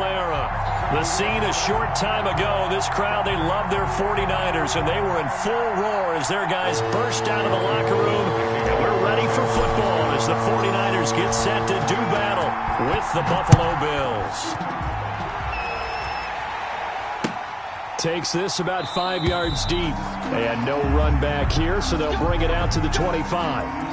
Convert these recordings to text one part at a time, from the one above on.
era. The scene a short time ago. This crowd, they love their 49ers, and they were in full roar as their guys burst out of the locker room. And we're ready for football as the 49ers get set to do battle with the Buffalo Bills. Takes this about 5 yards deep. And no run back here, so they'll bring it out to the 25.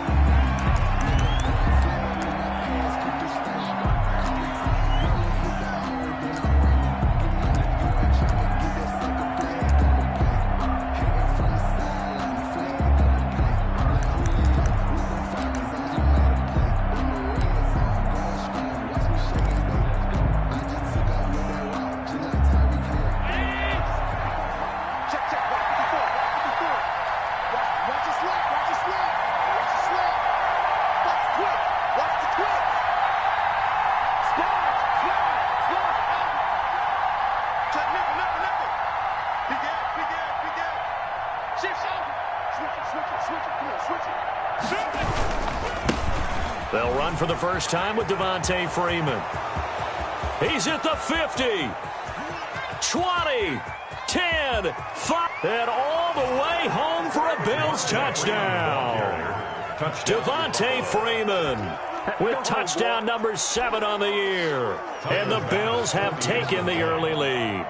They'll run for the first time with Devontae Freeman. He's at the 50, 20, 10, 5, and all the way home for a Bills touchdown. Devontae Freeman with touchdown number 7 on the year. And the Bills have taken the early lead.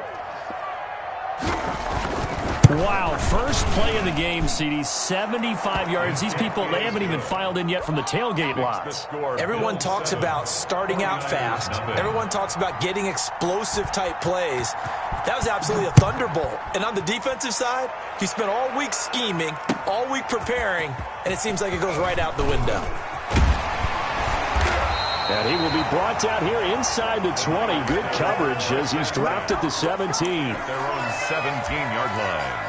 Wow, first play in the game, CD, 75 yards. These people, they haven't even filed in yet from the tailgate lots. Everyone talks about starting out fast. Everyone talks about getting explosive-type plays. That was absolutely a thunderbolt. And on the defensive side, he spent all week scheming, all week preparing, and it seems like it goes right out the window. And he will be brought down here inside the 20. Good coverage as he's dropped at the 17. Their own 17-yard line.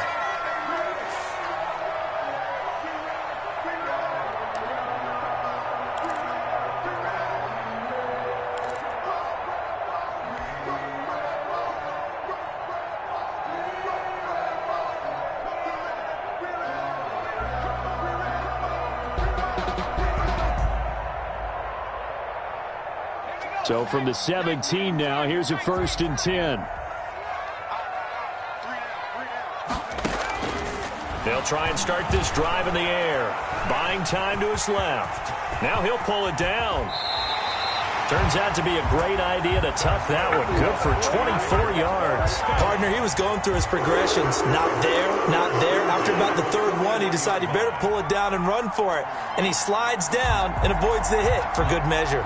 So from the 17 now, here's a 1st and 10. They'll try and start this drive in the air. Buying time to his left. Now he'll pull it down. Turns out to be a great idea to tuck that one. Good for 24 yards. Partner, he was going through his progressions. Not there, not there. After about the 3rd one, he decided he better pull it down and run for it. And he slides down and avoids the hit for good measure.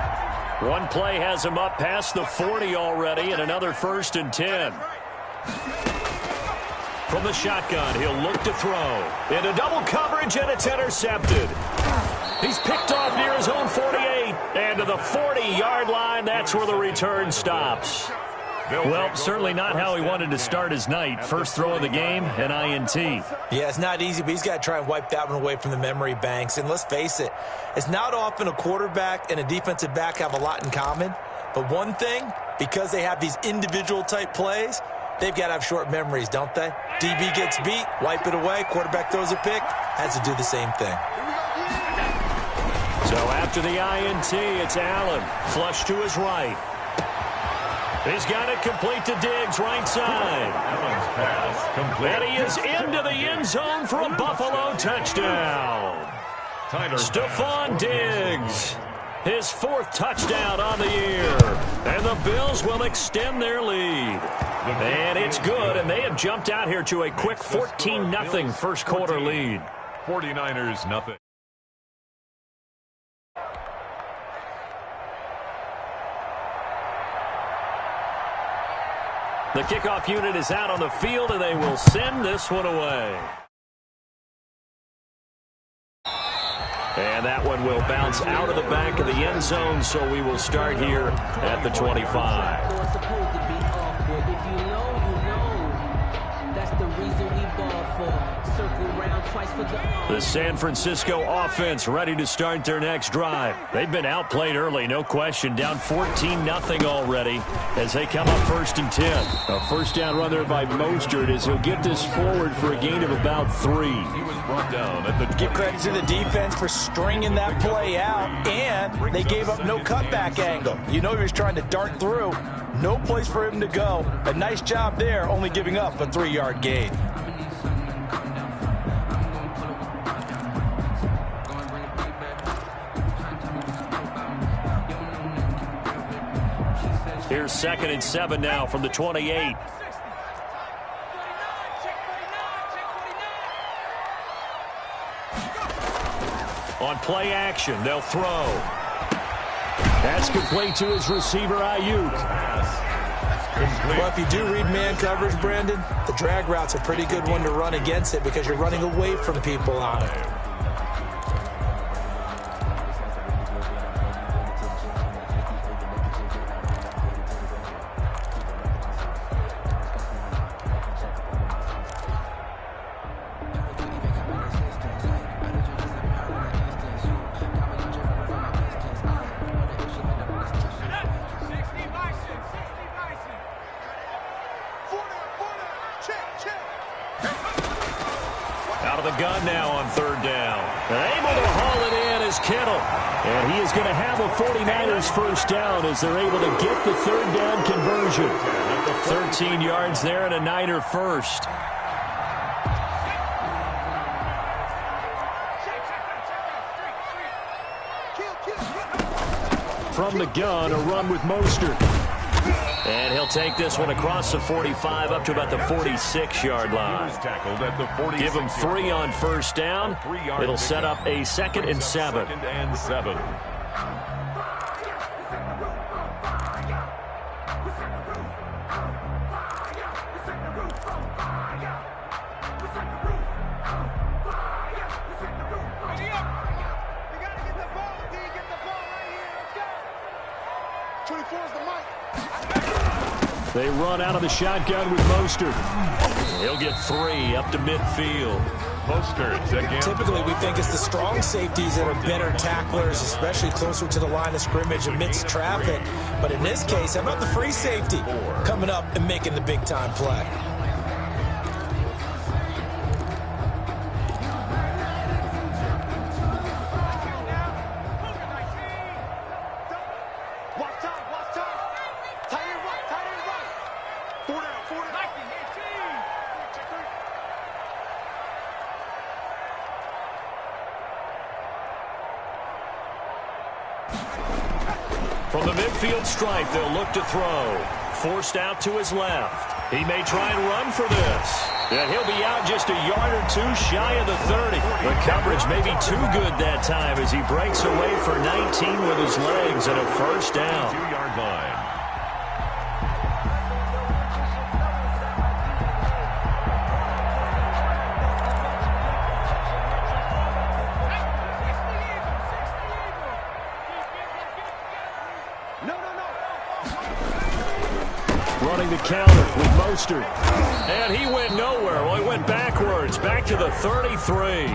One play has him up past the 40 already, and another 1st and 10. From the shotgun, he'll look to throw. Into double coverage, and it's intercepted. He's picked off near his own 48. And to the 40-yard line, that's where the return stops. Well, certainly not how he wanted to start his night. First throw of the game, an INT. Yeah, it's not easy, but he's got to try and wipe that one away from the memory banks. And let's face it, it's not often a quarterback and a defensive back have a lot in common. But one thing, because they have these individual-type plays, they've got to have short memories, don't they? DB gets beat, wipe it away, quarterback throws a pick, has to do the same thing. So after the INT, it's Allen. Flush to his right. He's got it complete to Diggs, right side. Allen's pass complete. And he is into the end zone for a Buffalo touchdown. Stephon Diggs, his 4th touchdown on the year. And the Bills will extend their lead. And it's good, and they have jumped out here to a quick 14-0 first quarter lead. 49ers nothing. The kickoff unit is out on the field, and they will send this one away. And that one will bounce out of the back of the end zone, so we will start here at the 25. That's the reason we ball for. The San Francisco offense ready to start their next drive. They've been outplayed early, no question. Down 14-0 already as they come up 1st and 10. A first down run there by Mostert as he'll get this forward for a gain of about 3. He was brought down at the Give credit to the defense for stringing that play out, and they gave up no cutback angle. You know he was trying to dart through. No place for him to go. A nice job there, only giving up a 3-yard gain. Here's 2nd and 7 now from the 28. On play action, they'll throw. That's complete to his receiver, Ayuk. Well, if you do read man coverage, Brandon, the drag route's a pretty good one to run against it because you're running away from people on it. Out of the gun now on 3rd down. And able to haul it in is Kittle. And he is going to have a 49ers first down as they're able to get the 3rd down conversion. 13 yards there and a Niner first. From the gun, a run with Mostert. And he'll take this one across the 45 up to about the 46-yard line. Give him 3 on first down. It'll set up a 2nd and 7. They run out of the shotgun with Mostert. He'll get 3 up to midfield. Typically, we think it's the strong safeties that are better tacklers, especially closer to the line of scrimmage amidst traffic. But in this case, how about the free safety coming up and making the big-time play? From the midfield stripe, they'll look to throw. Forced out to his left. He may try and run for this. And he'll be out just a yard or 2 shy of the 30. The coverage may be too good that time as he breaks away for 19 with his legs and a first down. 2-yard line. Running the counter with Mostert. And he went nowhere. Well, he went backwards, back to the 33.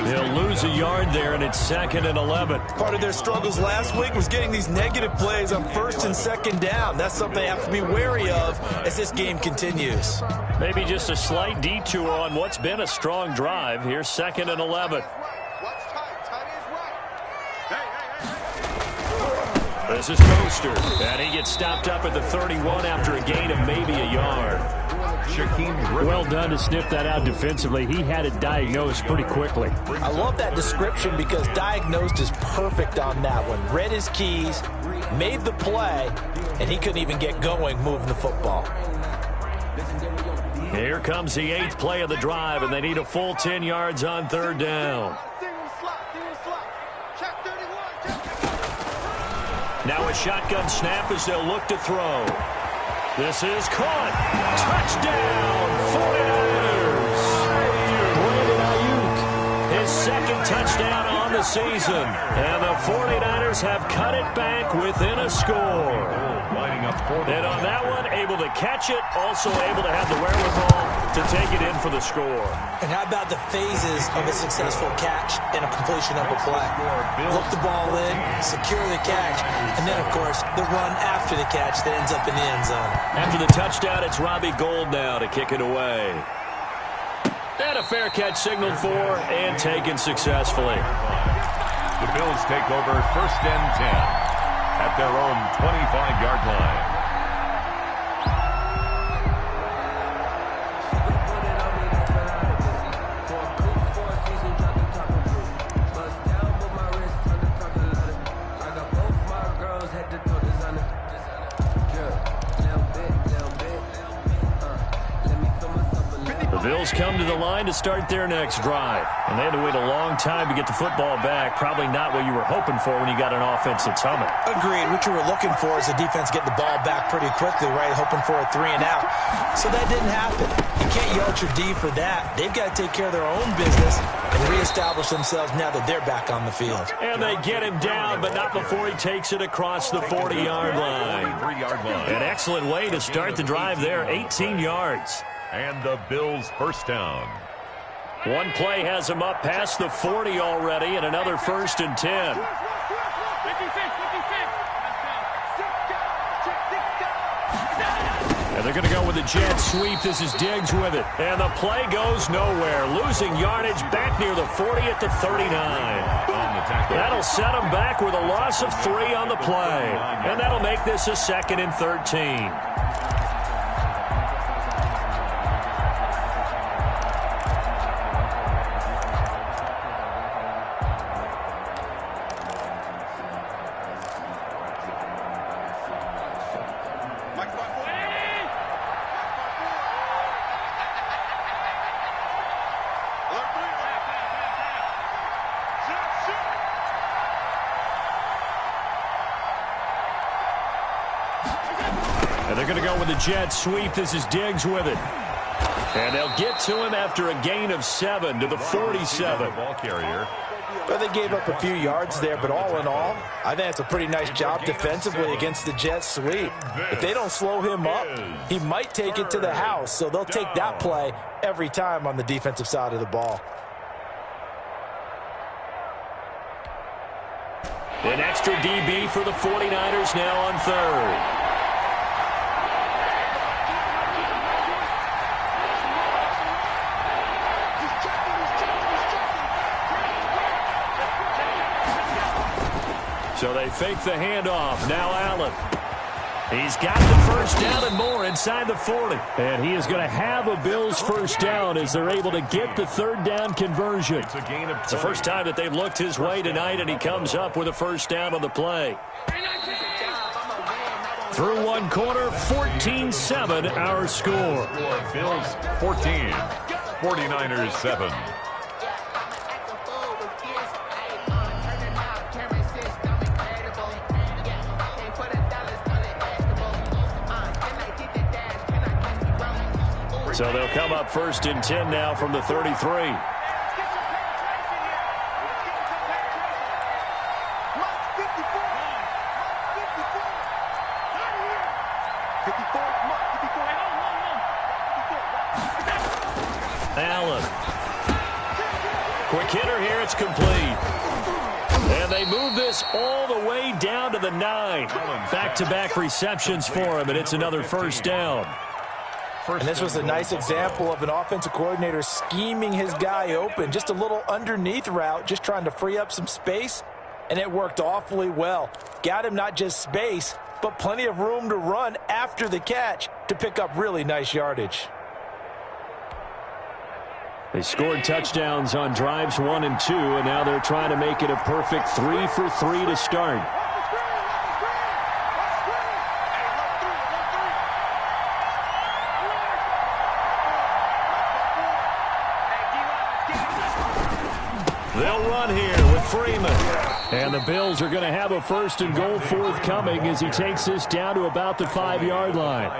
He'll lose a yard there, and it's 2nd and 11. Part of their struggles last week was getting these negative plays on 1st and 2nd down. That's something they have to be wary of as this game continues. Maybe just a slight detour on what's been a strong drive. Here's 2nd and 11. This is Mostert, and he gets stopped up at the 31 after a gain of maybe a yard. Well done to sniff that out defensively. He had it diagnosed pretty quickly. I love that description because diagnosed is perfect on that one. Read his keys, made the play, and he couldn't even get going moving the football. Here comes the 8th play of the drive, and they need a full 10 yards on 3rd down. Now a shotgun snap as they'll look to throw. This is caught. Touchdown, 49ers. Brandon Ayuk. His 2nd touchdown on the season. And the 49ers have cut it back within a score. And on that one, able to catch it, also able to have the wherewithal to take it in for the score. And how about the phases of a successful catch and a completion of a play? Look the ball in, secure the catch, and then, of course, the run after the catch that ends up in the end zone. After the touchdown, it's Robbie Gould now to kick it away. And a fair catch signaled for and taken successfully. The Bills take over 1st and 10 at their own 25-yard line. The Bills come to the line to start their next drive. And they had to wait a long time to get the football back. Probably not what you were hoping for when you got an offense that's humming. Agreed. What you were looking for is the defense getting the ball back pretty quickly, right? Hoping for a 3-and-out. So that didn't happen. You can't yell at your D for that. They've got to take care of their own business and reestablish themselves now that they're back on the field. And they get him down, but not before he takes it across the 40-yard line. An excellent way to start the drive there, 18 yards. And the Bills' first down. One play has him up past the 40 already, and another 1st and 10. And they're going to go with a jet sweep. This is Diggs with it. And the play goes nowhere. Losing yardage back near the 40 at the 39. That'll set them back with a loss of 3 on the play. And that'll make this a 2nd and 13. And they're going to go with the jet sweep. This is Diggs with it. And they'll get to him after a gain of 7 to the 47. Ball carrier. Well, they gave up a few yards there, but all in all, I think it's a pretty nice job defensively against the jet sweep. If they don't slow him up, he might take it to the house, so they'll take that play every time on the defensive side of the ball. An extra DB for the 49ers now on 3rd. So they fake the handoff. Now Allen. He's got the first down and more inside the 40. And he is going to have a Bills first down as they're able to get the 3rd down conversion. It's the first time that they've looked his way tonight, and he comes up with a first down on the play. Through one quarter, 14-7 our score. Bills 14, 49ers 7. So they'll come up 1st and 10 now from the 33. Allen. Quick hitter here. It's complete. And they move this all the way down to the 9. Back-to-back receptions for him, and it's another first down. And this was a nice example of an offensive coordinator scheming his guy open. Just a little underneath route, just trying to free up some space, and it worked awfully well. Got him not just space, but plenty of room to run after the catch to pick up really nice yardage. They scored touchdowns on drives 1 and 2, and now they're trying to make it a perfect 3 for 3 to start. They'll run here with Freeman. And the Bills are going to have a 1st and goal forthcoming as he takes this down to about the 5-yard line.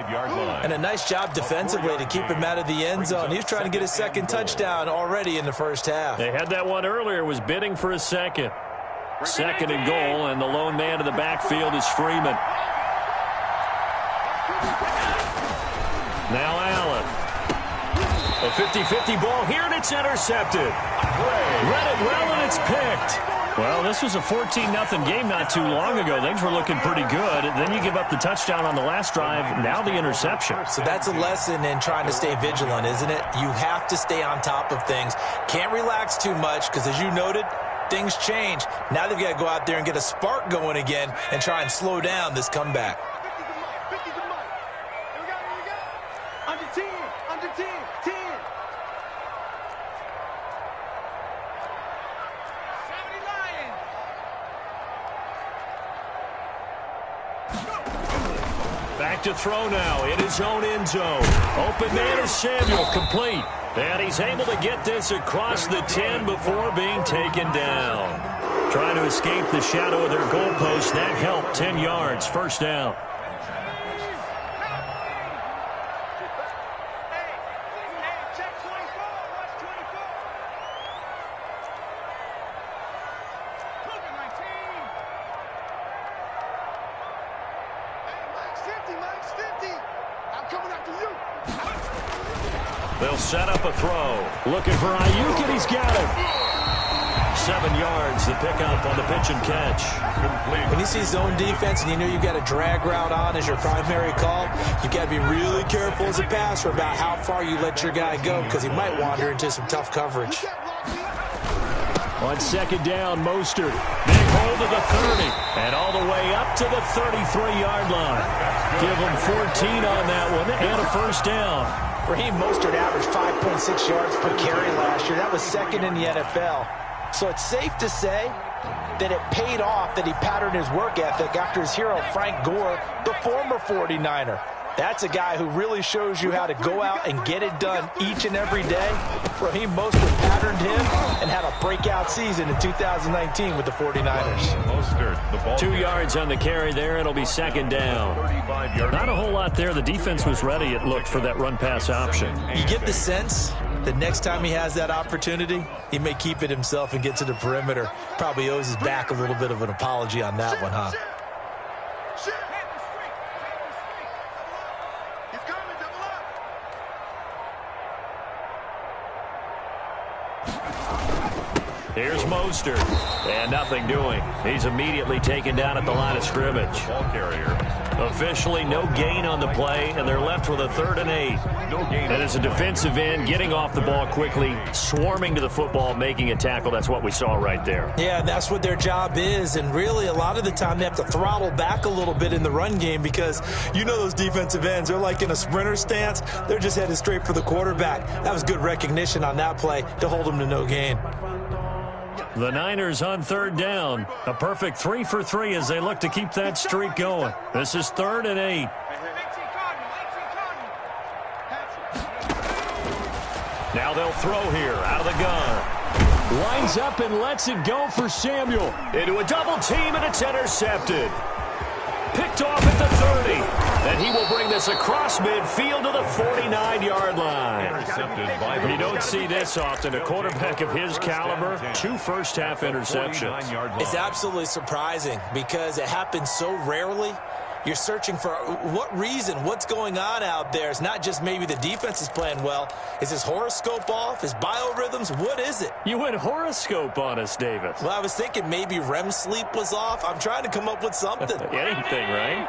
And a nice job defensively to keep him out of the end zone. He's trying to get his 2nd touchdown already in the first half. They had that one earlier, was bidding for a 2nd. 2nd and goal, and the lone man in the backfield is Freeman. Now Allen. A 50-50 ball here, and it's intercepted. Read it well, and it's picked. Well, this was a 14-0 game not too long ago. Things were looking pretty good. Then you give up the touchdown on the last drive. Now the interception. So that's a lesson in trying to stay vigilant, isn't it? You have to stay on top of things. Can't relax too much because, as you noted, things change. Now they've got to go out there and get a spark going again and try and slow down this comeback. Under 10, under 10, 10. 70 Lions. Back to throw now in his own end zone. Open man is Samuel, complete. And he's able to get this across the 10 before being taken down. Trying to escape the shadow of their goalpost. That helped. 10 yards, 1st down. They'll set up a throw. Looking for Ayuk, and he's got him. 7 yards, the pickup on the pitch and catch. When you see zone defense and you know you've got a drag route on as your primary call, you've got to be really careful as a passer about how far you let your guy go because he might wander into some tough coverage. On 2nd down, Mostert. Big hold of the 30, and all the way up to the 33-yard line. Give him 14 on that one, and a 1st down. Raheem Mostert averaged 5.6 yards per carry last year. That was 2nd in the NFL. So it's safe to say that it paid off that he patterned his work ethic after his hero, Frank Gore, the former 49er. That's a guy who really shows you how to go out and get it done each and every day. Raheem Mostert patterned him and had a breakout season in 2019 with the 49ers. 2 yards on the carry there. It'll be 2nd down. Not a whole lot there. The defense was ready, it looked, for that run-pass option. You get the sense that next time he has that opportunity, he may keep it himself and get to the perimeter. Probably owes his back a little bit of an apology on that one, huh? Here's Mostert, and nothing doing. He's immediately taken down at the line of scrimmage. Ball carrier. Officially no gain on the play, and they're left with a 3rd and 8. No gain. And as a defensive end, getting off the ball quickly, swarming to the football, making a tackle, that's what we saw right there. Yeah, that's what their job is, and really a lot of the time they have to throttle back a little bit in the run game because you know those defensive ends, they're like in a sprinter stance. They're just headed straight for the quarterback. That was good recognition on that play to hold them to no gain. The Niners on 3rd down. A perfect 3 for 3 as they look to keep that streak going. This is 3rd and 8. Now they'll throw here out of the gun. Lines up and lets it go for Samuel. Into a double team, and it's intercepted. Picked off at the 30. And he will bring this across midfield to the 49-yard line. Intercepted by You don't see this often. A quarterback of his caliber, 2 first-half interceptions. It's absolutely surprising because it happens so rarely. You're searching for what reason, what's going on out there. It's not just maybe the defense is playing well. Is his horoscope off? His biorhythms? What is it? You went horoscope on us, David. Well, I was thinking maybe REM sleep was off. I'm trying to come up with something. Anything, right?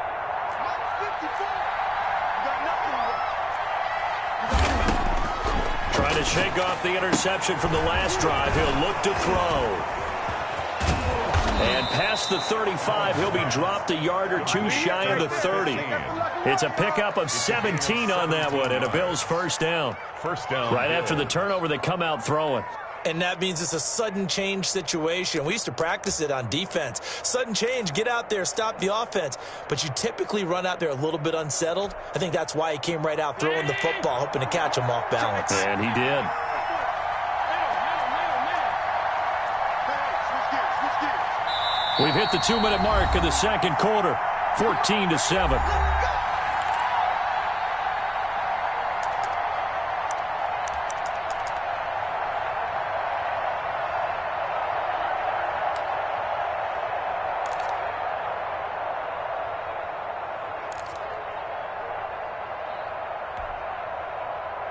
Trying to shake off the interception from the last drive. He'll look to throw. And past the 35, he'll be dropped a yard or 2 shy of the 30. It's a pickup of 17 on that one, and a Bills 1st down. Right after the turnover, they come out throwing. And that means it's a sudden change situation. We used to practice it on defense. Sudden change, get out there, stop the offense. But you typically run out there a little bit unsettled. I think that's why he came right out throwing the football, hoping to catch him off balance. And he did. We've hit the 2-minute mark of the second quarter, 14-7.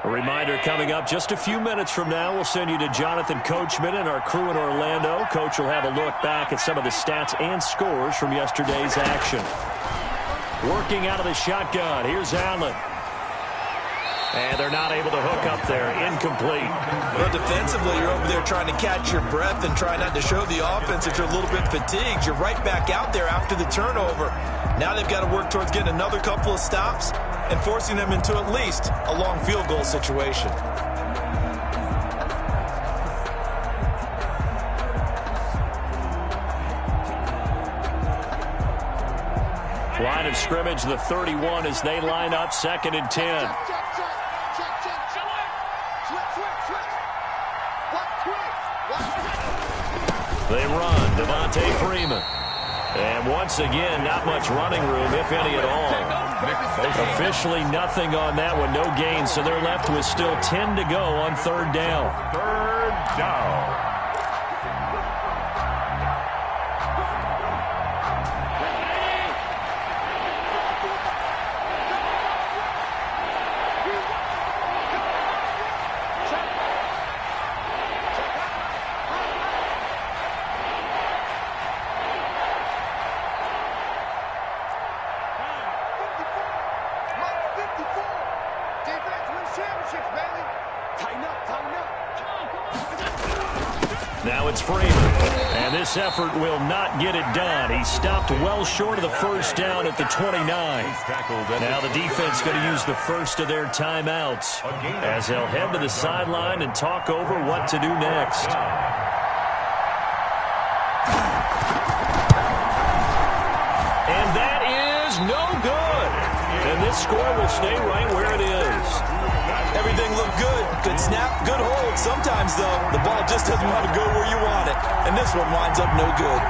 A reminder coming up just a few minutes from now, we'll send you to Jonathan Coachman and our crew in Orlando. Coach will have a look back at some of the stats and scores from yesterday's action. Working out of the shotgun, here's Allen. And they're not able to hook up there. Incomplete. Well, defensively, you're over there trying to catch your breath and try not to show the offense that you're a little bit fatigued. You're right back out there after the turnover. Now they've got to work towards getting another couple of stops and forcing them into at least a long field goal situation. Line of scrimmage, the 31 as they line up, 2nd and 10. They run, Devontae Freeman. And once again, not much running room, if any at all. Officially nothing on that one, no gain, so they're left with still 10 to go on 3rd down. 3rd down. Now it's Freeman, and this effort will not get it done. He stopped well short of the 1st down at the 29. Now the defense going to use the first of their timeouts as they'll head to the sideline and talk over what to do next. And that is no good. And this score will stay right where it is. Everything looked good. Good snap, good hold. Sometimes, though, the ball just doesn't want to go where you want it. And this one winds up no good.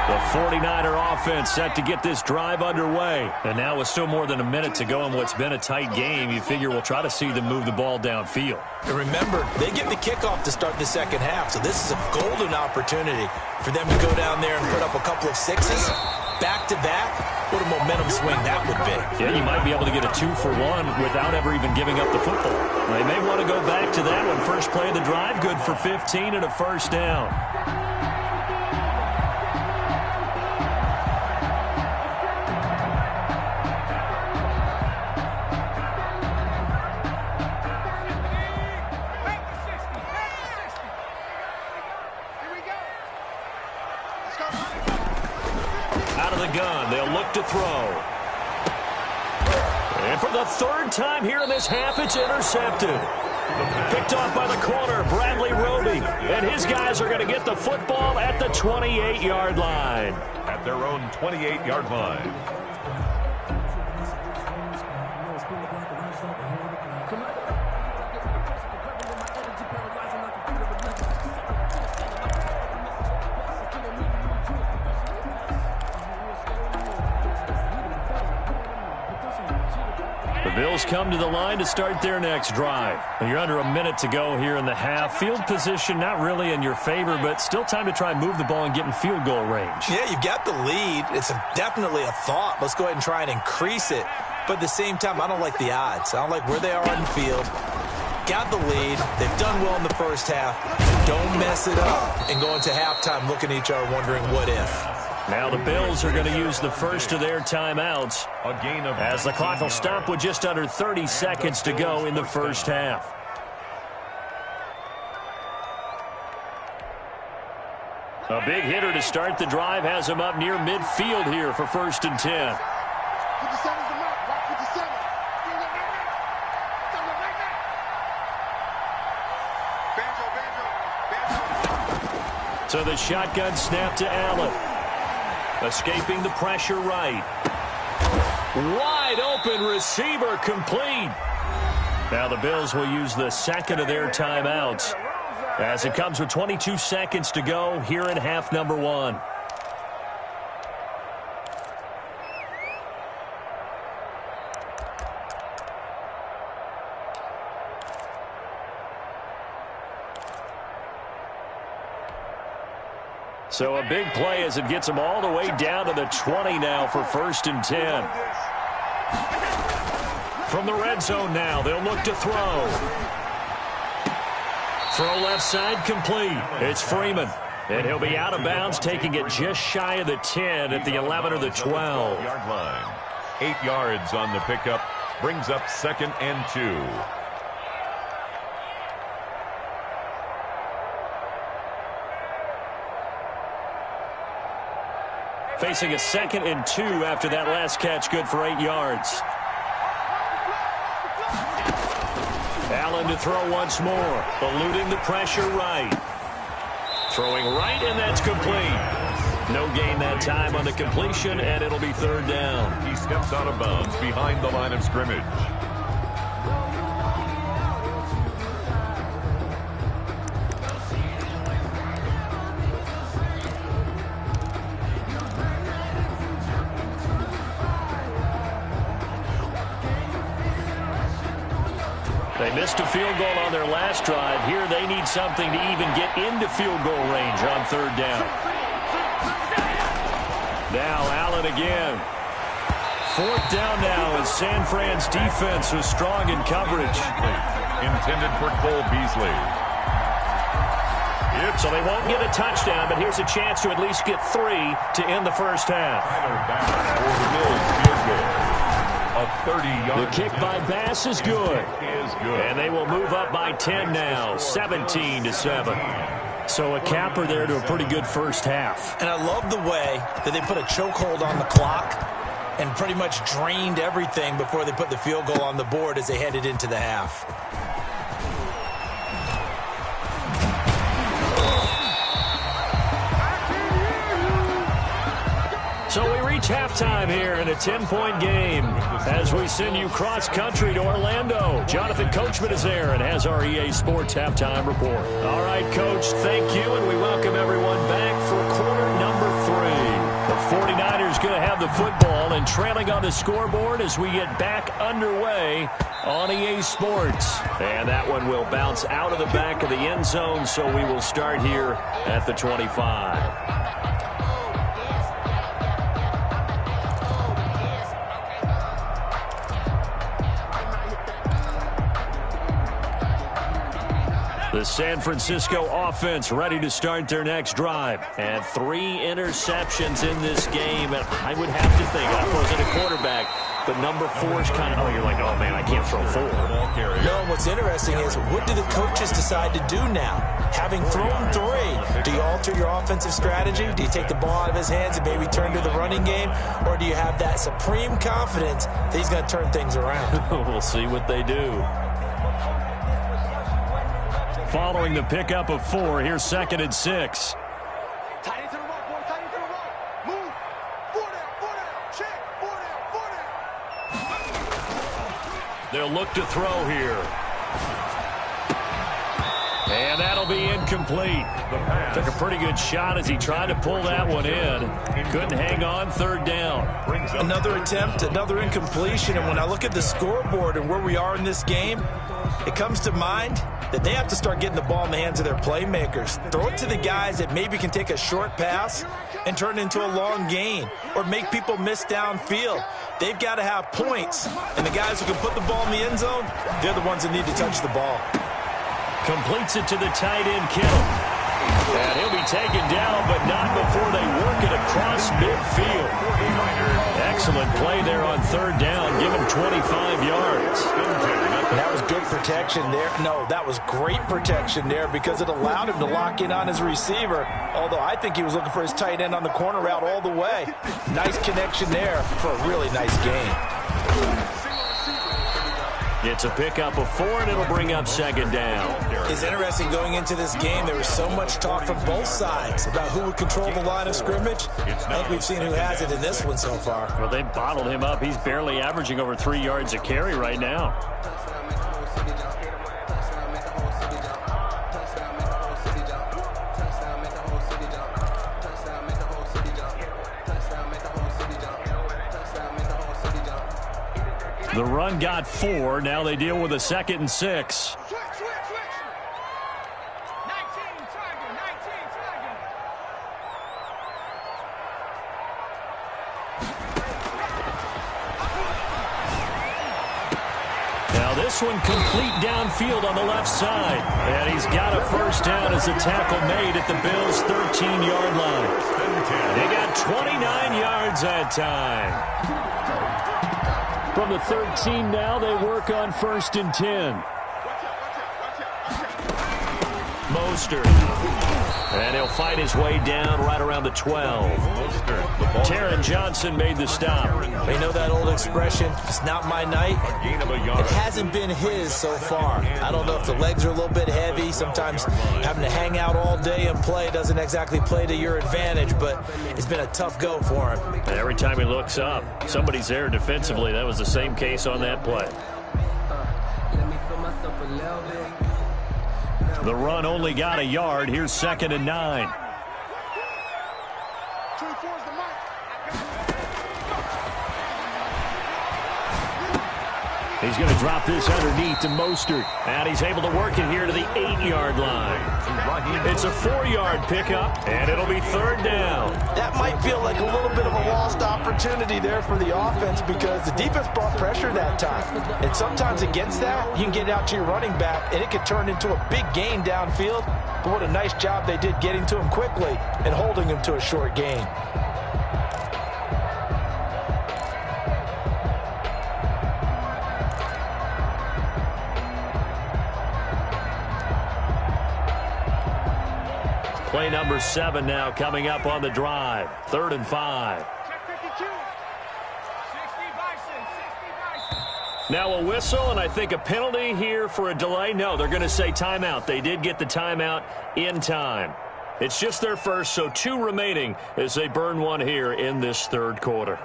The 49er offense set to get this drive underway. And now with still more than a minute to go in what's been a tight game, you figure we'll try to see them move the ball downfield. And remember, they get the kickoff to start the second half, so this is a golden opportunity for them to go down there and put up a couple of sixes. Back-to-back, what a momentum swing that would be. Yeah, you might be able to get a 2-for-1 without ever even giving up the football. They may want to go back to that one. First play of the drive, good for 15 and a 1st down. They'll look to throw. And for the 3rd time here in this half, it's intercepted. Picked off by the corner, Bradley Roby. And his guys are going to get the football at the 28-yard line. At their own 28-yard line. Bills come to the line to start their next drive. And you're under a minute to go here in the half. Field position not really in your favor, but still time to try and move the ball and get in field goal range. Yeah, you've got the lead. It's definitely a thought. Let's go ahead and try and increase it. But at the same time, I don't like the odds. I don't like where they are on the field. Got the lead. They've done well in the first half. Don't mess it up and go into halftime looking at each other wondering what if. Now the Bills are going to use the first of their timeouts as the clock will stop with just under 30 seconds to go in the first half. A big hitter to start the drive has him up near midfield here for 1st and 10. So the shotgun snap to Allen. Escaping the pressure right. Wide open receiver complete. Now the Bills will use the second of their timeouts as it comes with 22 seconds to go here in half number 1. So a big play as it gets them all the way down to the 20 now for 1st and 10. From the red zone now, they'll look to throw. Throw left side complete. It's Freeman. And he'll be out of bounds, taking it just shy of the 10 at the 11 or the 12. Yard line. 8 yards on the pickup. Brings up 2nd and 2. Facing a 2nd and 2 after that last catch, good for 8 yards. Allen to throw once more, eluding the pressure right. Throwing right, and that's complete. No gain that time on the completion, and it'll be 3rd down. He steps out of bounds behind the line of scrimmage. They missed a field goal on their last drive. Here they need something to even get into field goal range on 3rd down. Now Allen again. 4th down now as San Fran's defense was strong in coverage. Intended for Cole Beasley. So they won't get a touchdown, but here's a chance to at least get 3 to end the first half. For the Bills field goal. A 30-yard. The kick by Bass is good. And they will move up by 10 now, 17-7. So a capper there to a pretty good first half. And I love the way that they put a chokehold on the clock and pretty much drained everything before they put the field goal on the board as they headed into the half. So we reach halftime here in a 10-point game as we send you cross-country to Orlando. Jonathan Coachman is there and has our EA Sports halftime report. All right, Coach, thank you, and we welcome everyone back for quarter number 3. The 49ers going to have the football and trailing on the scoreboard as we get back underway on EA Sports. And that one will bounce out of the back of the end zone, so we will start here at the 25. The San Francisco offense ready to start their next drive. And 3 interceptions in this game. And I would have to think, I wasn't a quarterback, but number 4 is kind of, you're like, oh, man, I can't throw 4. No, and what's interesting is, what do the coaches decide to do now? Having thrown 3, do you alter your offensive strategy? Do you take the ball out of his hands and maybe turn to the running game? Or do you have that supreme confidence that he's going to turn things around? We'll see what they do. Following the pickup of 4, here's 2nd and 6. Tight into the rock, boy. Tight into the rock. Move. 4 down. Check. 4 down. They'll look to throw here. And that'll be incomplete. Took a pretty good shot as he tried to pull that one in. Couldn't hang on, 3rd down. Another attempt, another incompletion. And when I look at the scoreboard and where we are in this game, it comes to mind that they have to start getting the ball in the hands of their playmakers. Throw it to the guys that maybe can take a short pass and turn it into a long gain or make people miss downfield. They've got to have points. And the guys who can put the ball in the end zone, they're the ones that need to touch the ball. Completes it to the tight end, Kittle. And he'll be taken down, but not before they work it across midfield. Excellent play there on 3rd down. Give him 25 yards. That was good protection there. No, that was great protection there because it allowed him to lock in on his receiver. Although I think he was looking for his tight end on the corner route all the way. Nice connection there for a really nice gain. It's a pickup of 4, and it'll bring up 2nd down. It's interesting going into this game. There was so much talk from both sides about who would control the line of scrimmage. I think we've seen who has it in this one so far. Well, they bottled him up. He's barely averaging over 3 yards a carry right now. The run got 4. Now they deal with a 2nd and 6. Switch. 19, Tiger. Now this one complete downfield on the left side. And he's got a first down as the tackle made at the Bills' 13-yard line. They got 29 yards that time. From the 13 now, they work on 1st and 10. Mostert. And he'll fight his way down right around the 12. Taron Johnson made the stop. They know that old expression, it's not my night. It hasn't been his so far. I don't know if the legs are a little bit heavy. Sometimes having to hang out all day and play doesn't exactly play to your advantage, but it's been a tough go for him. And every time he looks up, somebody's there defensively. That was the same case on that play. The run only got a yard. Here's 2nd and 9. He's going to drop this underneath to Mostert. And he's able to work it here to the 8-yard line. It's a 4-yard pickup, and it'll be 3rd down. That might feel like a little bit of a lost opportunity there for the offense because the defense brought pressure that time. And sometimes against that, you can get out to your running back, and it could turn into a big gain downfield. But what a nice job they did getting to him quickly and holding him to a short gain. Play number 7 now coming up on the drive. 3rd and 5. Now a whistle and I think a penalty here for a delay. No, they're going to say timeout. They did get the timeout in time. It's just their first, so 2 remaining as they burn one here in this 3rd quarter.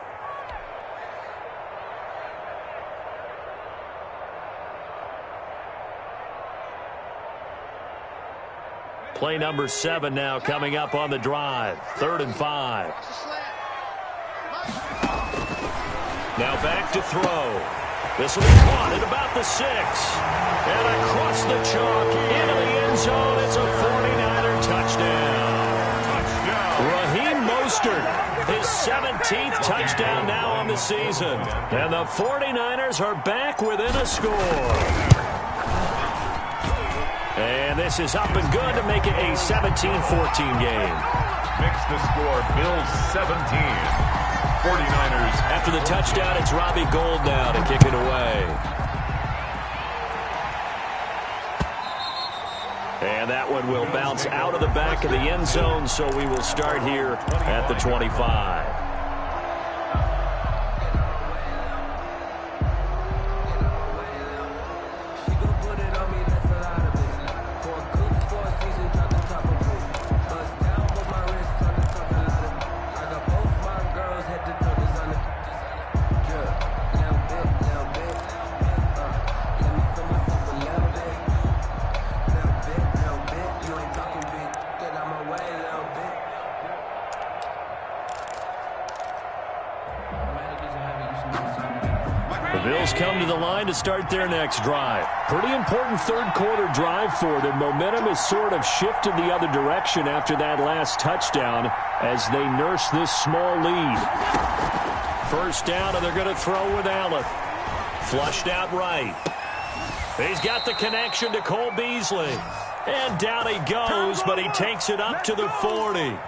Play number 7 now coming up on the drive. 3rd and 5. Now back to throw. This will be caught at about the 6. And across the chalk into the end zone. It's a 49er touchdown. Raheem Mostert, his 17th touchdown now on the season. And the 49ers are back within a score. And this is up and good to make it a 17-14 game. Makes the score Bills 17. 49ers. After the touchdown, it's Robbie Gould now to kick it away. And that one will bounce out of the back of the end zone, so we will start here at the 25. Come to the line to start their next drive. Pretty important 3rd quarter drive for them. Momentum has sort of shifted the other direction after that last touchdown as they nurse this small lead. First down, and they're going to throw with Allen. Flushed out right. He's got the connection to Cole Beasley. And down he goes, but he takes it up to the 40.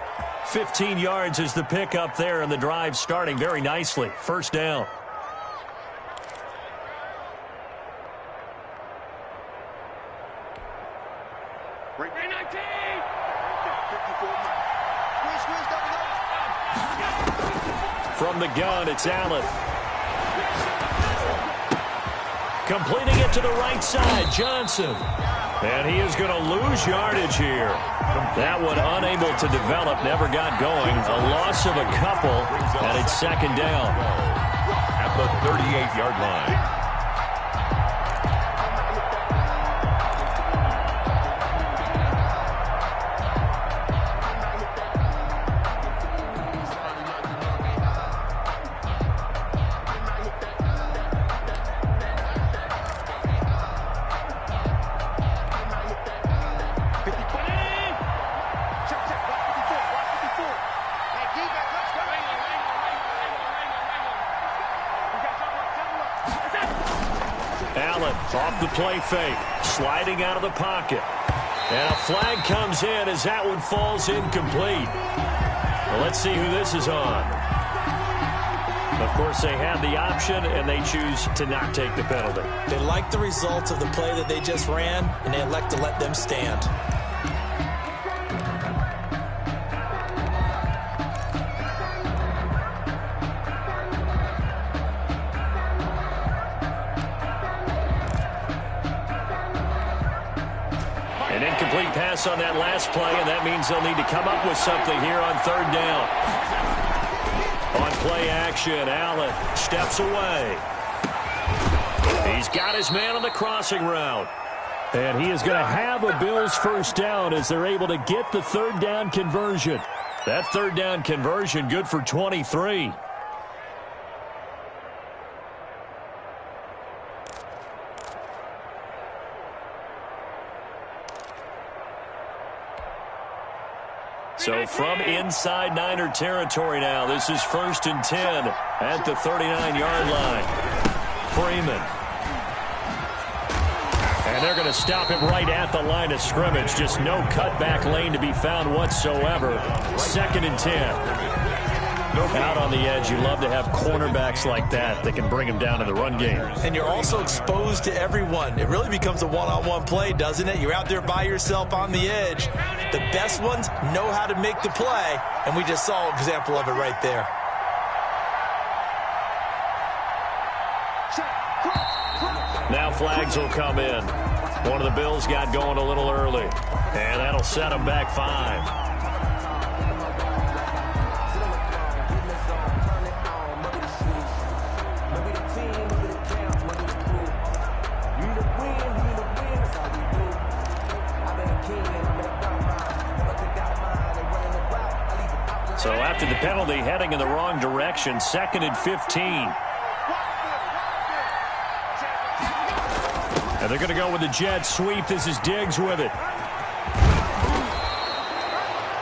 15 yards is the pickup there, and the drive starting very nicely. First down. From the gun, it's Allen. Completing it to the right side, Johnson. And he is going to lose yardage here. That one unable to develop, never got going. A loss of a couple, and it's 2nd down. At the 38-yard line. Allen off the play fake, sliding out of the pocket. And a flag comes in as that one falls incomplete. Well, let's see who this is on. Of course, they have the option, and they choose to not take the penalty. They like the results of the play that they just ran, and they elect to let them stand. An incomplete pass on that last play, and that means they'll need to come up with something here on third down. On play action, Allen steps away. He's got his man on the crossing route. And he is going to have a Bills first down as they're able to get the third down conversion. That third down conversion good for 23. So from inside Niner territory now, this is 1st and 10 at the 39-yard line. Freeman. And they're going to stop him right at the line of scrimmage. Just no cutback lane to be found whatsoever. 2nd and 10. Out on the edge, you love to have cornerbacks like that can bring him down to the run game. And you're also exposed to everyone. It really becomes a one-on-one play, doesn't it? You're out there by yourself on the edge. The best ones know how to make the play, and we just saw an example of it right there. Now flags will come in. One of the Bills got going a little early, and that'll set them back 5. So after the penalty, heading in the wrong direction, 2nd and 15. And they're going to go with the jet sweep. This is Diggs with it.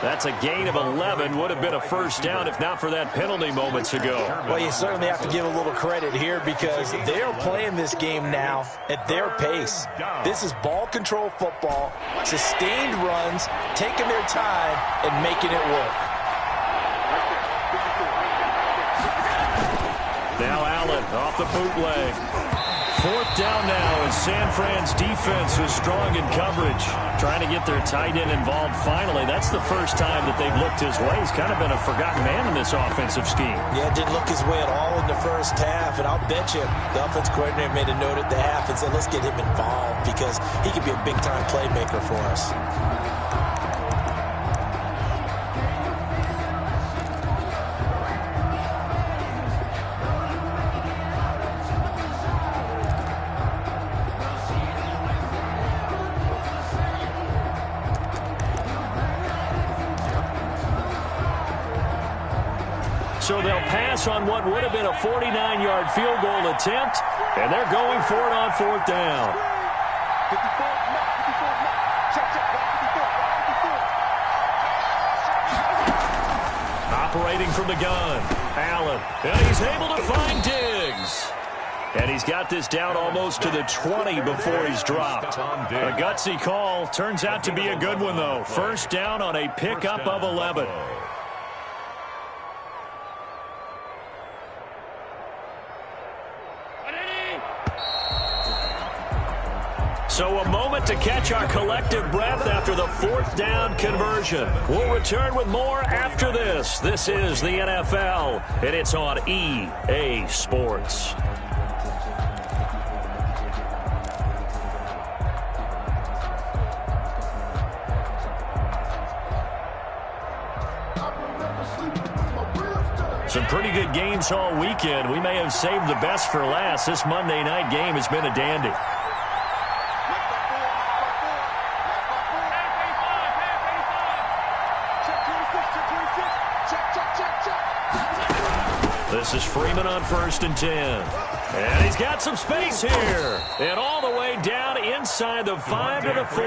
That's a gain of 11. Would have been a first down if not for that penalty moments ago. Well, you certainly have to give a little credit here because they are playing this game now at their pace. This is ball control football, sustained runs, taking their time and making it work. Now Allen off the bootleg. 4th down now as San Fran's defense is strong in coverage. Trying to get their tight end involved finally. That's the first time that they've looked his way. He's kind of been a forgotten man in this offensive scheme. Yeah, didn't look his way at all in the first half. And I'll bet you the offense coordinator made a note at the half and said, let's get him involved because he could be a big-time playmaker for us. So they'll pass on what would have been a 49-yard field goal attempt, and they're going for it on 4th down. 54, check, 54. Operating from the gun, Allen, and he's able to find Diggs. And he's got this down almost to the 20 before he's dropped. A gutsy call. Turns out to be a good one, though. First down on a pickup of 11. So a moment to catch our collective breath after the 4th down conversion. We'll return with more after this. This is the NFL, and it's on EA Sports. Some pretty good games all weekend. We may have saved the best for last. This Monday night game has been a dandy. This is Freeman on 1st and 10. And he's got some space here. And all the way down inside the 5 to the 4.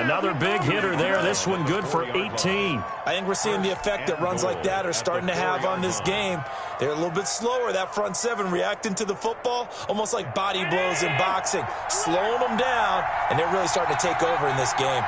Another big hitter there. This one good for 18. I think we're seeing the effect that runs like that are starting to have on this game. They're a little bit slower, that front seven, reacting to the football, almost like body blows in boxing, slowing them down, and they're really starting to take over in this game.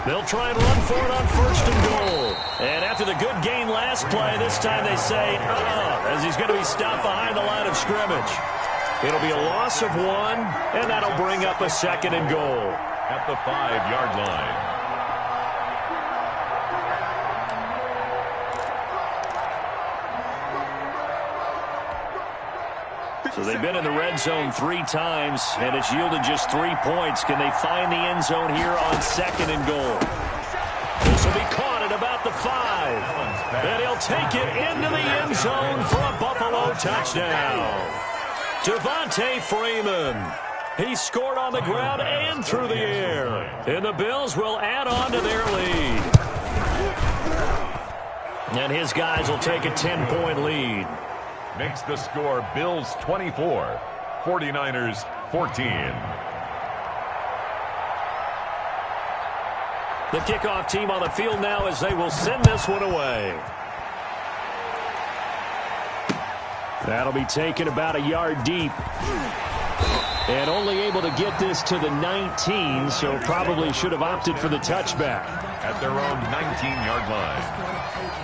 They'll try and run for it on 1st and goal. And after the good gain last play, this time they say, as he's going to be stopped behind the line of scrimmage. It'll be a loss of 1, and that'll bring up a 2nd and goal. At the 5-yard line. So they've been in the red zone 3 times, and it's yielded just 3 points. Can they find the end zone here on 2nd and goal? This will be caught at about the 5. And he'll take it into the end zone for a Buffalo touchdown. Devontae Freeman. He scored on the ground and through the air. And the Bills will add on to their lead. And his guys will take a 10-point lead. Makes the score Bills 24, 49ers 14. The kickoff team on the field now as they will send this one away. That'll be taken about a yard deep. And only able to get this to the 19, so probably should have opted for the touchback. At their own 19-yard line.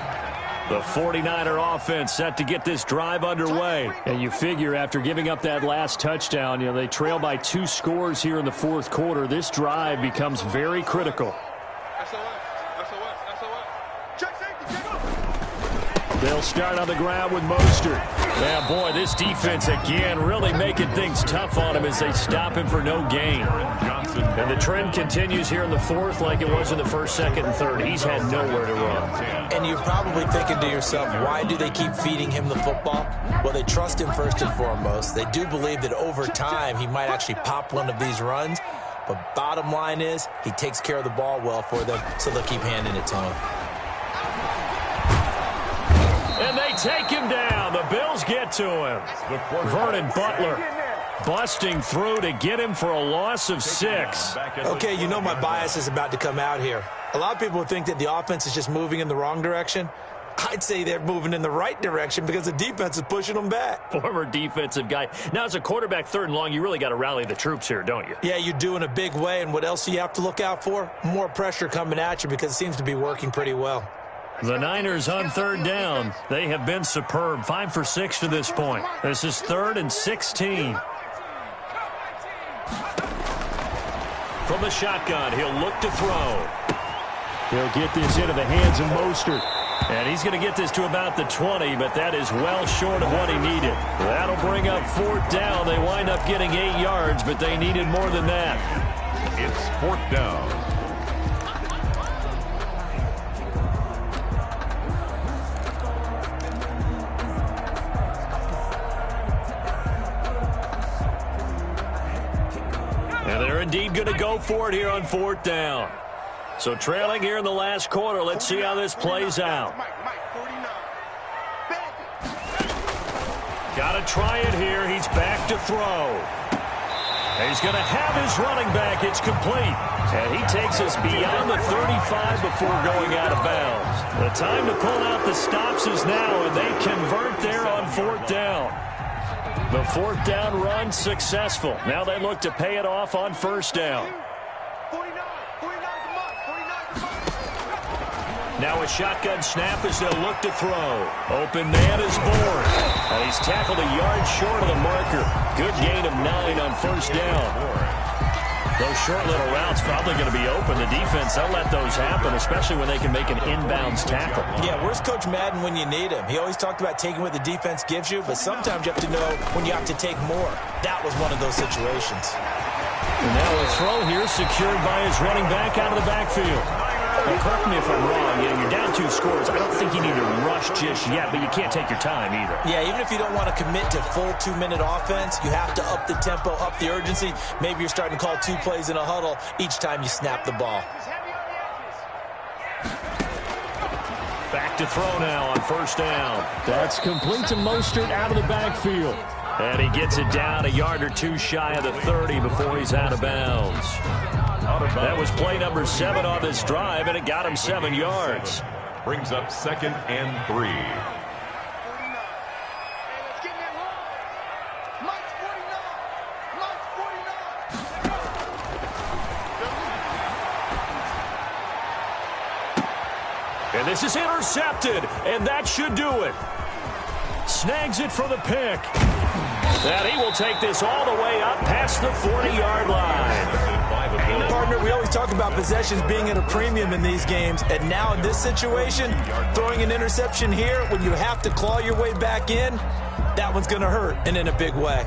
The 49er offense set to get this drive underway. And you figure after giving up that last touchdown, they trail by 2 scores here in the 4th quarter. This drive becomes very critical. They'll start on the ground with Mostert. Yeah, boy, this defense again really making things tough on him as they stop him for no gain. And the trend continues here in the 4th like it was in the 1st, 2nd, and 3rd. He's had nowhere to run. And you're probably thinking to yourself, why do they keep feeding him the football? Well, they trust him first and foremost. They do believe that over time he might actually pop one of these runs. But bottom line is he takes care of the ball well for them, so they'll keep handing it to him. And they take him down. The Bills get to him. Vernon Butler busting through to get him for a loss of 6. Okay, you know my bias is about to come out here. A lot of people think that the offense is just moving in the wrong direction. I'd say they're moving in the right direction because the defense is pushing them back. Former defensive guy. Now, as a quarterback 3rd and long, you really got to rally the troops here, don't you? Yeah, you do in a big way. And what else do you have to look out for? More pressure coming at you because it seems to be working pretty well. The Niners on 3rd down. They have been superb. 5 for 6 to this point. This is 3rd and 16. From the shotgun, he'll look to throw. He'll get this into the hands of Mostert. And he's going to get this to about the 20, but that is well short of what he needed. That'll bring up 4th down. They wind up getting 8 yards, but they needed more than that. It's 4th down. And they're indeed going to go for it here on 4th down. So trailing here in the last quarter, let's see how this plays out. Got to try it here. He's back to throw. And he's going to have his running back. It's complete. And he takes us beyond the 35 before going out of bounds. The time to pull out the stops is now, and they convert there on 4th down. The 4th down run successful. Now they look to pay it off on 1st down. Now a shotgun snap as they'll look to throw. Open man is born. And he's tackled a yard short of the marker. Good gain of 9 on 1st down. Those short little routes probably going to be open. The defense, they'll let those happen, especially when they can make an inbounds tackle. Yeah, where's Coach Madden when you need him? He always talked about taking what the defense gives you, but sometimes you have to know when you have to take more. That was one of those situations. And now a throw here secured by his running back out of the backfield. Well, correct me if I'm wrong. You're down 2 scores. I don't think you need to rush just yet, but you can't take your time either. Yeah, even if you don't want to commit to full 2-minute offense, you have to up the tempo, up the urgency. Maybe you're starting to call 2 plays in a huddle each time you snap the ball. Back to throw now on first down. That's complete to Mostert out of the backfield. And he gets it down a yard or 2 shy of the 30 before he's out of bounds. That was play number 7 on this drive, and it got him 7 yards. Brings up 2nd and 3. And this is intercepted, and that should do it. Snags it for the pick. And he will take this all the way up past the 40-yard line. Partner, we always talk about possessions being at a premium in these games, and now in this situation, throwing an interception here when you have to claw your way back in, that one's going to hurt, and in a big way.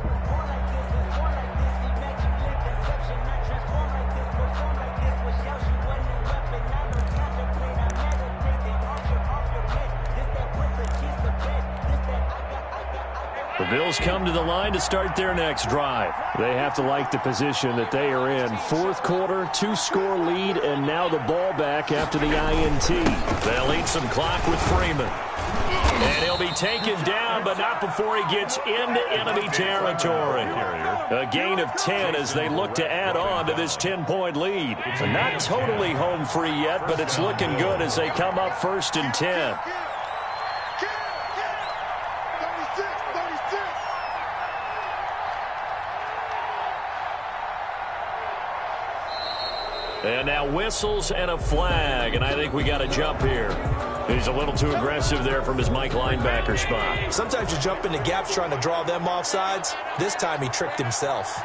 The Bills come to the line to start their next drive. They have to like the position that they are in. 4th quarter, 2-score lead, and now the ball back after the INT. They'll eat some clock with Freeman. And he'll be taken down, but not before he gets into enemy territory. A gain of 10 as they look to add on to this 10-point lead. Not totally home free yet, but it's looking good as they come up 1st and 10. And now whistles and a flag, and I think we got to jump here. He's a little too aggressive there from his Mike linebacker spot. Sometimes you jump into gaps trying to draw them off sides. This time he tricked himself.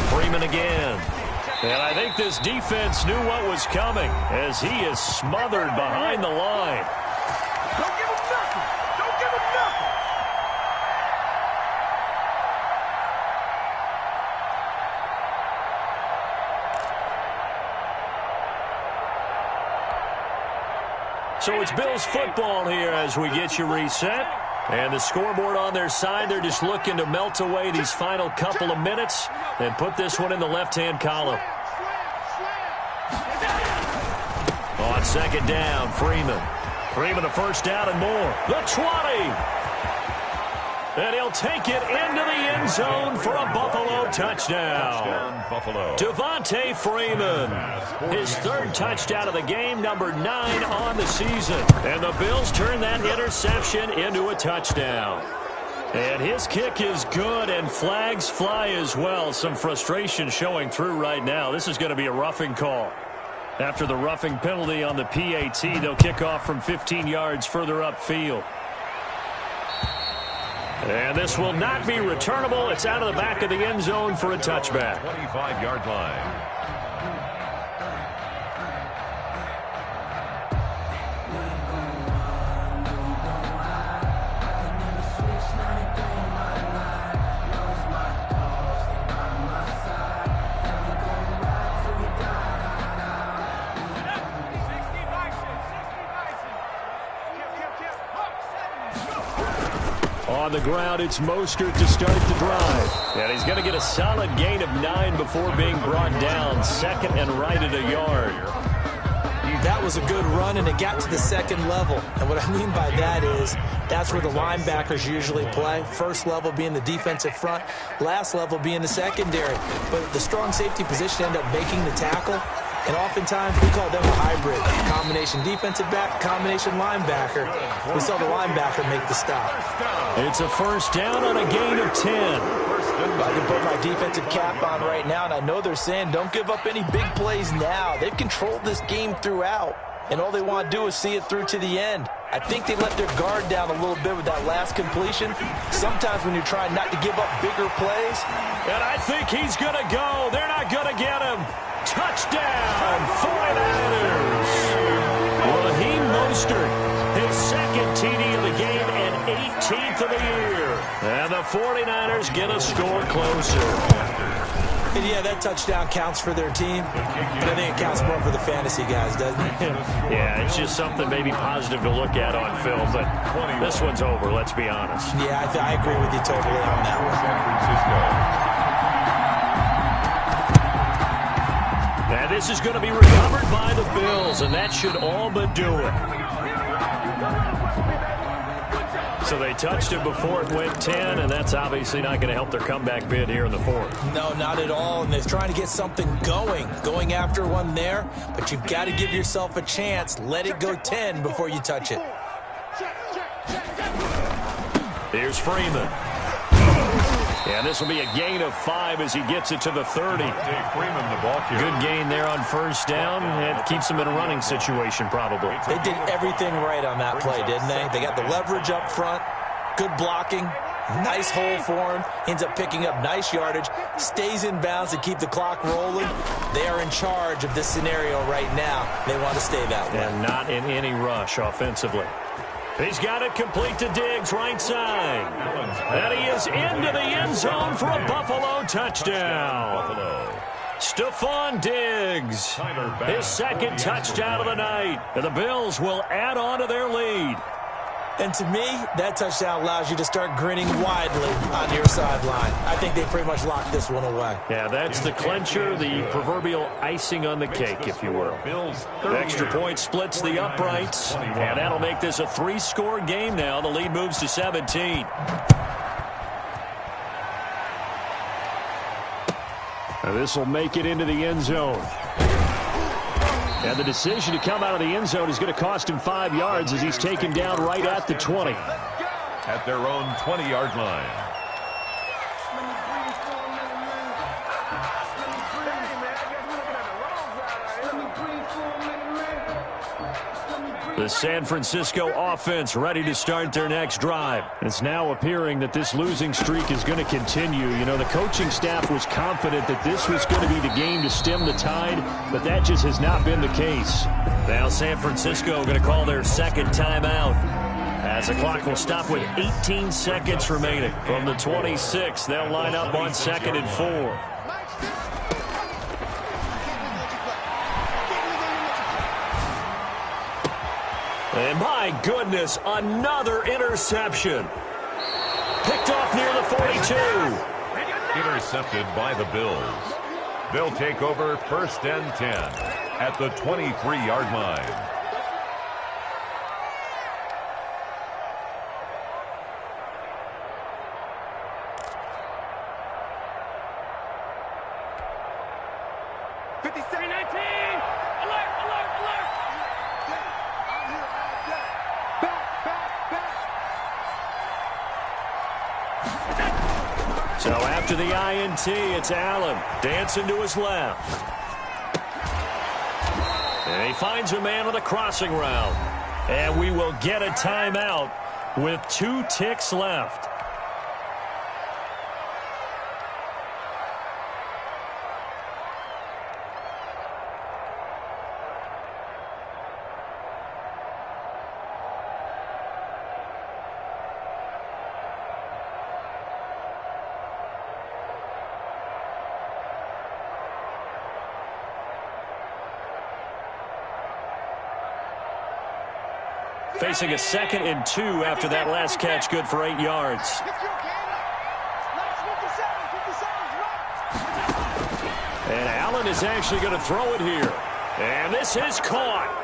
Freeman again. And I think this defense knew what was coming as he is smothered behind the line. Don't give him nothing. Don't give him nothing. So it's Bills football here as we get you reset. And the scoreboard on their side, they're just looking to melt away these final couple of minutes and put this one in the left-hand column. On 2nd down, Freeman. Freeman a 1st down and more. The 20. And he'll take it into the end zone for a Buffalo touchdown. Buffalo. Devontae Freeman. His 3rd touchdown of the game, number 9 on the season. And the Bills turn that interception into a touchdown. And his kick is good, and flags fly as well. Some frustration showing through right now. This is going to be a roughing call. After the roughing penalty on the PAT, they'll kick off from 15 yards further upfield. And this will not be returnable. It's out of the back of the end zone for a touchback. 25-yard line. On the ground, it's Mostert to start the drive. And he's going to get a solid gain of 9 before being brought down. 2nd and right at a yard. That was a good run, and it got to the 2nd level. And what I mean by that is that's where the linebackers usually play. 1st level being the defensive front, last level being the secondary. But the strong safety position ended up making the tackle. And oftentimes, we call them a hybrid. Combination defensive back, combination linebacker. We saw the linebacker make the stop. It's a 1st down on a gain of 10. I can put my defensive cap on right now, and I know they're saying don't give up any big plays now. They've controlled this game throughout, and all they want to do is see it through to the end. I think they let their guard down a little bit with that last completion. Sometimes when you're trying not to give up bigger plays. And I think he's going to go. They're not going to get him. Touchdown, 49ers. Raheem Mostert, his 2nd TD of the game and 18th of the year. And the 49ers get a score closer. And yeah, that touchdown counts for their team, but I think it counts more for the fantasy guys, doesn't it? Yeah, it's just something maybe positive to look at on film, but this one's over, let's be honest. Yeah, I agree with you totally on that one. San Francisco. And this is going to be recovered by the Bills, and that should all but do it. So they touched it before it went 10, and that's obviously not going to help their comeback bid here in the fourth. No, not at all, and they're trying to get something going after one there, but you've got to give yourself a chance. Let it go 10 before you touch it. Here's Freeman. And this will be a gain of 5 as he gets it to the 30. Freeman, the ball carrier. Good gain there on first down. It keeps them in a running situation probably. They did everything right on that play, didn't they? They got the leverage up front, good blocking, nice hole for him, ends up picking up nice yardage, stays in bounds to keep the clock rolling. They are in charge of this scenario right now. They want to stay that way. And not in any rush offensively. He's got it complete to Diggs, right side. And he is into the end zone for a Buffalo touchdown. Stephon Diggs, his second touchdown of the night. And the Bills will add on to their lead. And to me, that touchdown allows you to start grinning widely on your sideline. I think they pretty much locked this one away. Yeah, that's the clincher, the proverbial icing on the cake, if you will. The extra point splits the uprights, and that'll make this a 3-score game now. The lead moves to 17. This will make it into the end zone. And the decision to come out of the end zone is going to cost him 5 yards as he's taken down right at the 20. At their own 20-yard line. The San Francisco offense ready to start their next drive. It's now appearing that this losing streak is going to continue. You know, the coaching staff was confident that this was going to be the game to stem the tide, but that just has not been the case. Now San Francisco going to call their second timeout, as the clock will stop with 18 seconds remaining. From the 26, they'll line up on 2nd and 4. And my goodness, another interception. Picked off near the 42. Intercepted by the Bills. They'll take over 1st and 10 at the 23-yard line. So after the INT, it's Allen dancing to his left. And he finds a man with a crossing route. And we will get a timeout with 2 ticks left. Facing a 2nd and 2 after that last catch, good for 8 yards. And Allen is actually going to throw it here. And this is caught.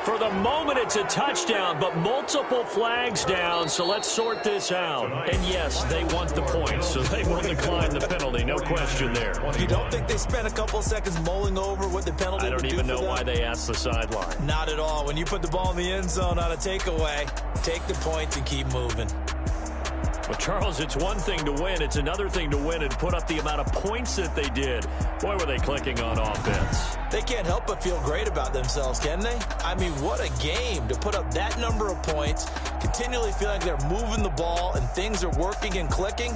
For the moment, it's a touchdown, but multiple flags down, so let's sort this out. And yes, they want the points, so they will decline the penalty, no question there. You don't think they spent a couple of seconds mulling over what the penalty would do? I don't even know why they asked the sideline. Not at all. When you put the ball in the end zone on a takeaway, take the points and keep moving. Well, Charles, it's one thing to win. It's another thing to win and put up the amount of points that they did. Boy, were they clicking on offense. They can't help but feel great about themselves, can they? I mean, what a game to put up that number of points, continually feel like they're moving the ball and things are working and clicking.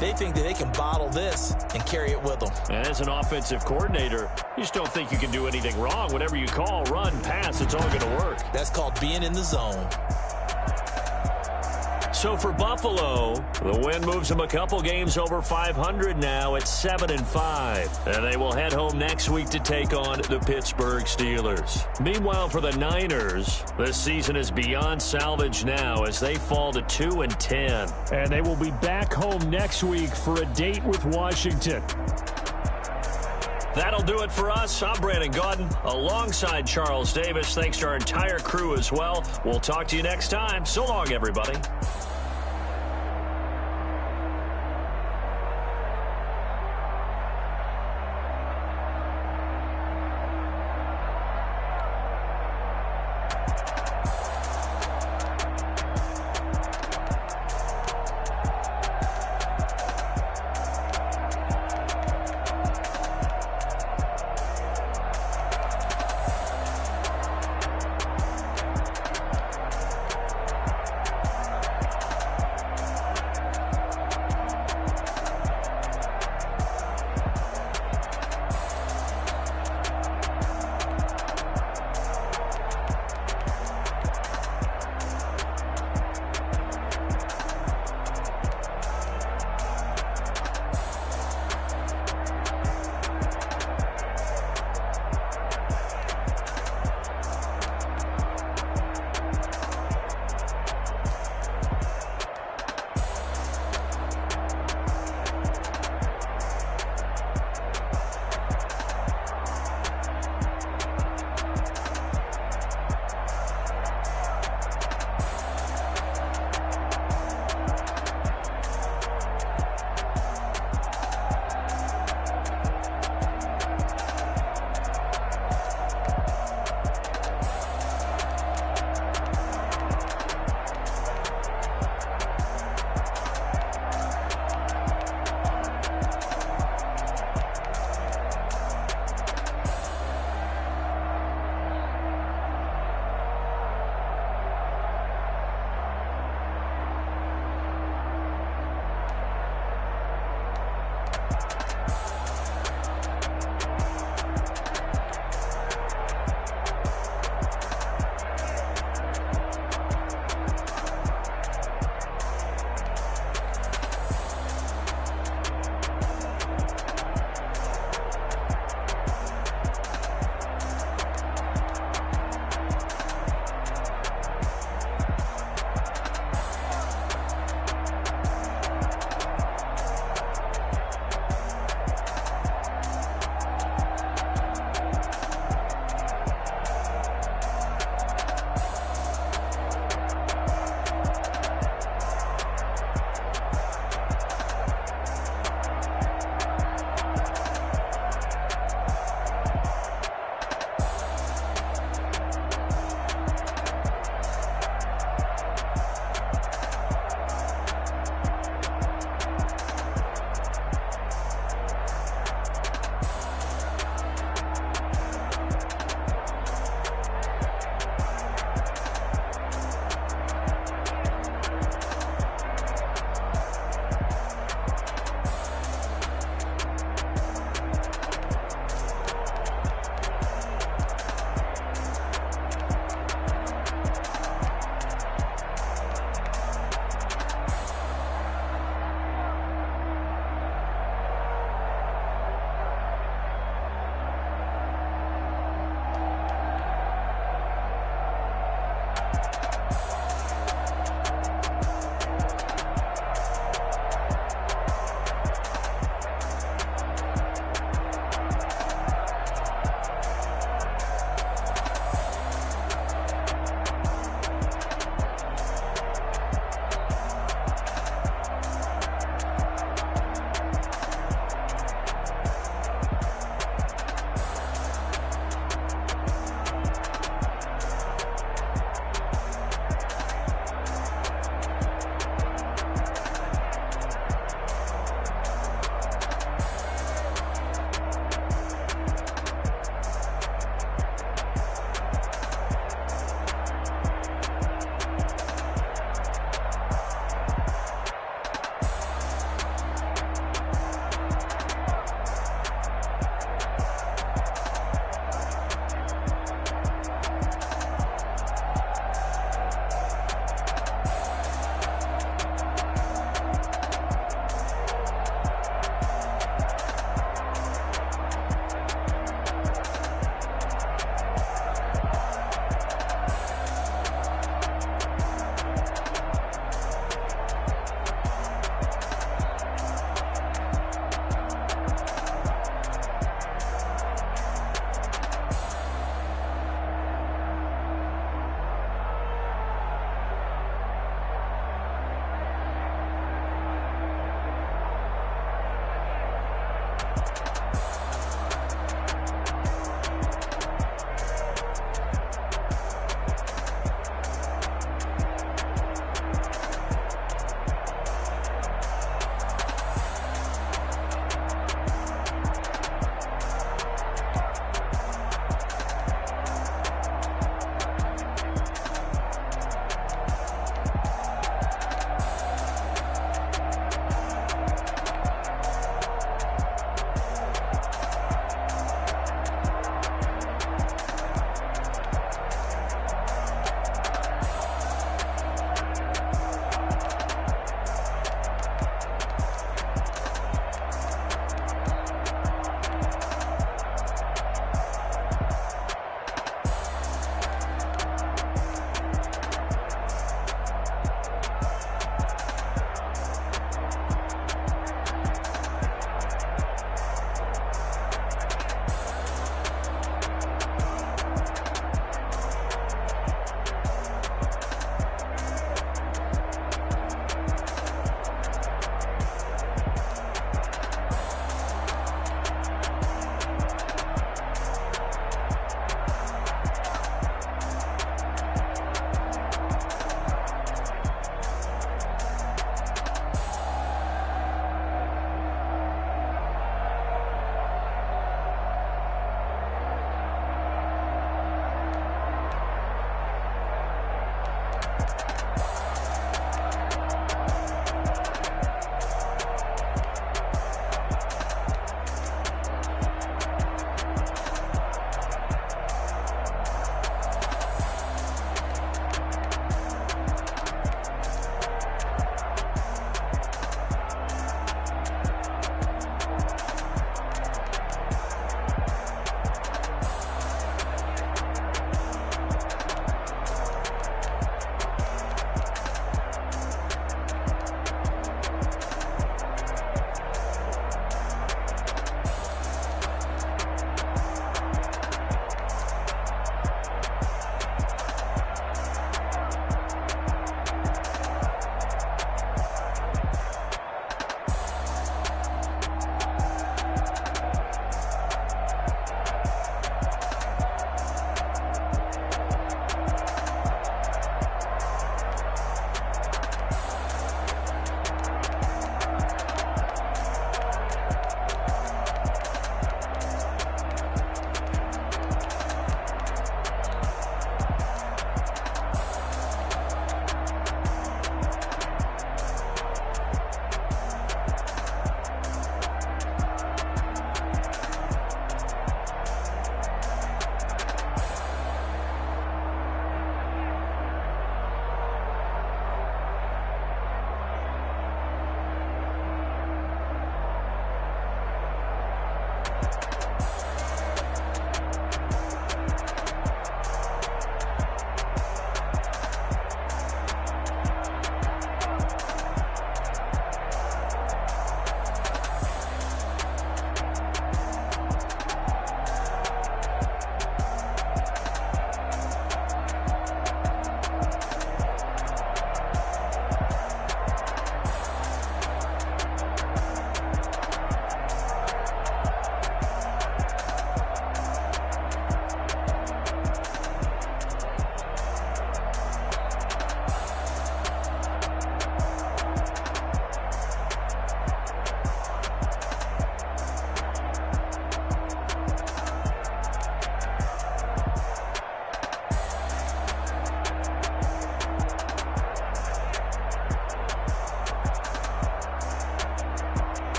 They think that they can bottle this and carry it with them. And as an offensive coordinator, you just don't think you can do anything wrong. Whatever you call, run, pass, it's all going to work. That's called being in the zone. So for Buffalo, the win moves them a couple games over 500 now at 7-5. And they will head home next week to take on the Pittsburgh Steelers. Meanwhile, for the Niners, this season is beyond salvage now as they fall to 2-10. And they will be back home next week for a date with Washington. That'll do it for us. I'm Brandon Gaudin alongside Charles Davis. Thanks to our entire crew as well. We'll talk to you next time. So long, everybody.